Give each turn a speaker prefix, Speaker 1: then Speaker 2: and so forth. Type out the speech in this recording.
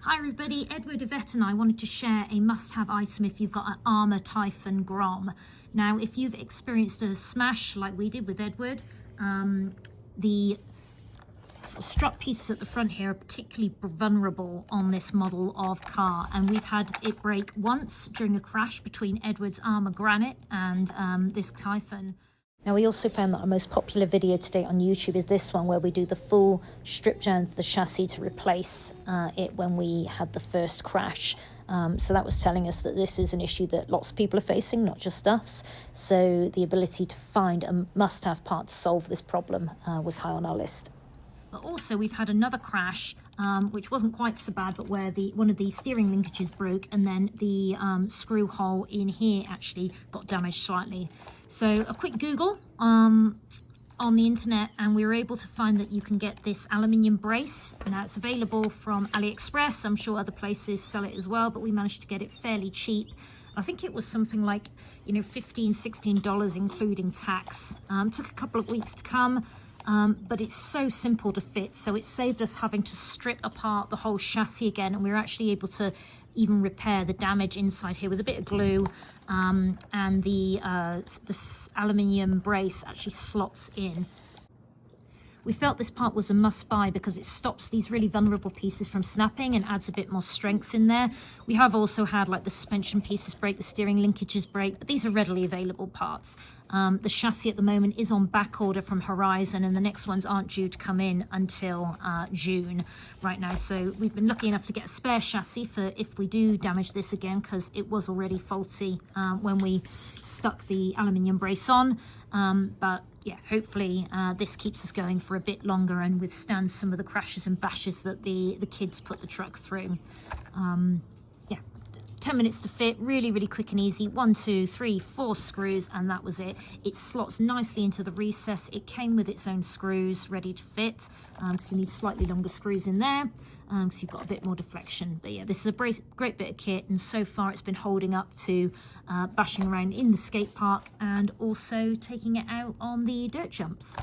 Speaker 1: Hi everybody, Edward, Yvette and I wanted to share a must-have item if you've got an ARRMA Typhon Grom. Now, if you've experienced a smash like we did with Edward, the strut pieces at the front here are particularly vulnerable on this model of car, and we've had it break once during a crash between Edward's ARRMA Granite and this Typhon. Now, we also found that our most popular video today on YouTube is this one, where we do the full strip down to the chassis to replace it when we had the first crash. So that was telling us that this is an issue that lots of people are facing, not just us. So the ability to find a must-have part to solve this problem was high on our list. But also we've had another crash, which wasn't quite so bad, but where one of the steering linkages broke, and then the screw hole in here actually got damaged slightly. So a quick Google on the internet, and we were able to find that you can get this aluminium brace. Now, it's available from AliExpress. I'm sure other places sell it as well, but we managed to get it fairly cheap. I think it was something like, $15, $16, including tax. Took a couple of weeks to come. But it's so simple to fit, so it saved us having to strip apart the whole chassis again, and we were actually able to even repair the damage inside here with a bit of glue, and the aluminium brace actually slots in. We felt this part was a must-buy because it stops these really vulnerable pieces from snapping and adds a bit more strength in there. We have also had like the suspension pieces break, the steering linkages break, but these are readily available parts. The chassis at the moment is on back order from Horizon, and the next ones aren't due to come in until June right now. So we've been lucky enough to get a spare chassis for if we do damage this again, because it was already faulty when we stuck the aluminium brace on. But yeah, hopefully this keeps us going for a bit longer and withstands some of the crashes and bashes that the kids put the truck through. Yeah, 10 minutes to fit, really, really quick and easy. 1, 2, 3, 4 screws, and that was it. It slots nicely into the recess. It came with its own screws ready to fit, so you need slightly longer screws in there, so you've got a bit more deflection. But yeah, this is a great bit of kit, and so far it's been holding up to bashing around in the skate park and also taking it out on the dirt jumps.